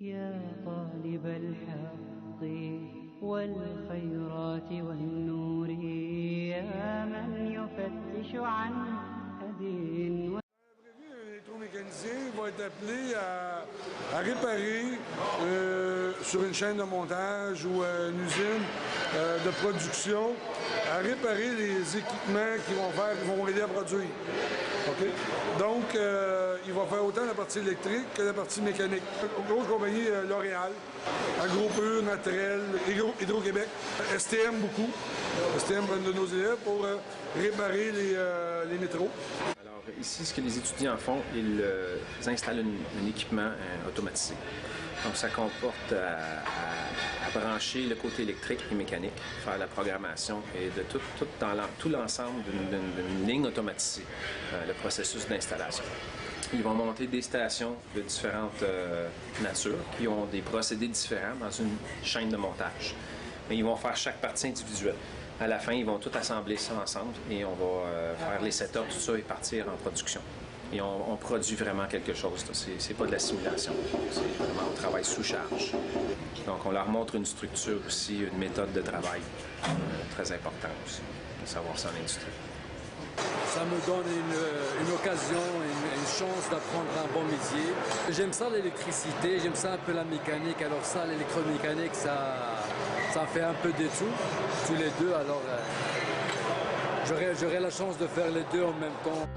يا طالب الحق والخيرات والنور يا من يفتش عن هدي. L'électromécanicien va être appelé à réparer sur une chaîne de montage ou une usine de production, à réparer les équipements qui vont aider à produire. Okay? Donc, il va faire autant la partie électrique que la partie mécanique. Grosse compagnie L'Oréal, Agropur, Naturel, Hydro-Québec, STM beaucoup. STM prennent de nos élèves pour réparer les métros. Alors ici, ce que les étudiants font, ils installent un équipement automatisé. Donc ça comporte à brancher le côté électrique et mécanique, faire la programmation et de tout l'ensemble d'une ligne automatisée, le processus d'installation. Ils vont monter des stations de différentes natures qui ont des procédés différents dans une chaîne de montage. Mais ils vont faire chaque partie individuelle. À la fin, ils vont tout assembler ça ensemble et on va faire les setups, tout ça et partir en production. Et on produit vraiment quelque chose. C'est pas de la simulation. C'est vraiment, on travaille sous charge. Donc, on leur montre une structure aussi, une méthode de travail très importante aussi, de savoir ça en industrie. Ça me donne une occasion, une chance d'apprendre un bon métier. J'aime ça l'électricité, j'aime ça un peu la mécanique. Alors ça, l'électromécanique, ça fait un peu de tout, tous les deux. Alors j'aurais la chance de faire les deux en même temps.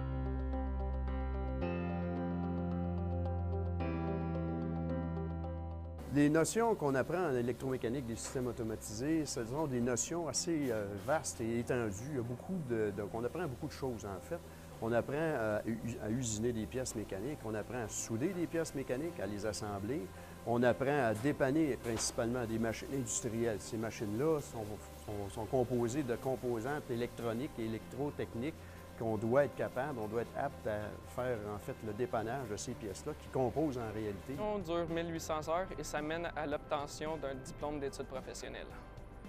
Les notions qu'on apprend en électromécanique des systèmes automatisés, ce sont des notions assez vastes et étendues. Il y a on apprend beaucoup de choses, en fait. On apprend à usiner des pièces mécaniques, on apprend à souder des pièces mécaniques, à les assembler. On apprend à dépanner principalement des machines industrielles. Ces machines-là sont composées de composantes électroniques et électrotechniques qu'on doit être capable, on doit être apte à faire en fait le dépannage de ces pièces-là qui composent en réalité. On dure 1800 heures et ça mène à l'obtention d'un diplôme d'études professionnelles.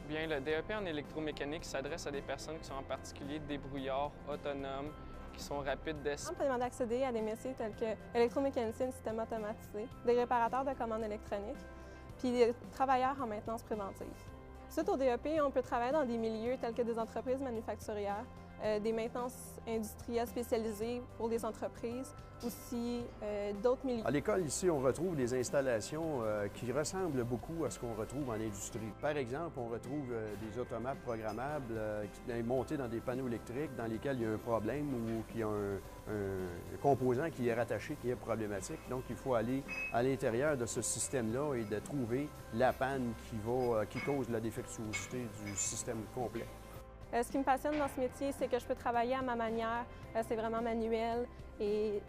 Bien, le DEP en électromécanique s'adresse à des personnes qui sont en particulier débrouillards, autonomes, qui sont rapides d'esprit. On peut demander d'accéder à des métiers tels que électromécanicien, système automatisé, des réparateurs de commandes électroniques, puis des travailleurs en maintenance préventive. Suite au DEP, on peut travailler dans des milieux tels que des entreprises manufacturières, des maintenances industrielles spécialisées pour des entreprises, aussi d'autres milieux. À l'école, ici, on retrouve des installations qui ressemblent beaucoup à ce qu'on retrouve en industrie. Par exemple, on retrouve des automates programmables qui sont montés dans des panneaux électriques dans lesquels il y a un problème ou qu'il y a un composant qui est rattaché, qui est problématique. Donc, il faut aller à l'intérieur de ce système-là et de trouver la panne qui cause la défectuosité du système complet. Ce qui me passionne dans ce métier, c'est que je peux travailler à ma manière. C'est vraiment manuel et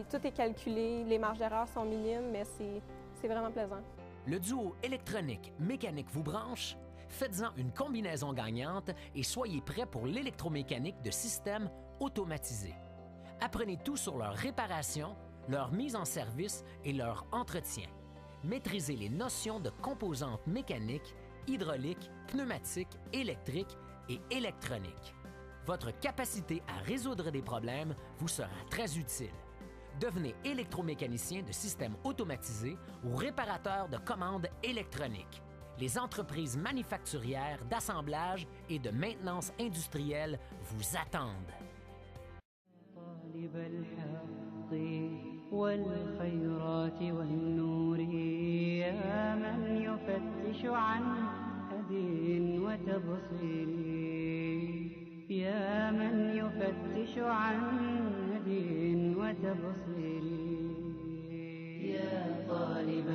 tout est calculé. Les marges d'erreur sont minimes, mais c'est vraiment plaisant. Le duo électronique-mécanique vous branche? Faites-en une combinaison gagnante et soyez prêts pour l'électromécanique de systèmes automatisés. Apprenez tout sur leur réparation, leur mise en service et leur entretien. Maîtrisez les notions de composantes mécaniques, hydrauliques, pneumatiques, électriques et électronique. Votre capacité à résoudre des problèmes vous sera très utile. Devenez électromécanicien de systèmes automatisés ou réparateur de commandes électroniques. Les entreprises manufacturières d'assemblage et de maintenance industrielle vous attendent. يا من يفتش عن هدي وتبصير يا طالب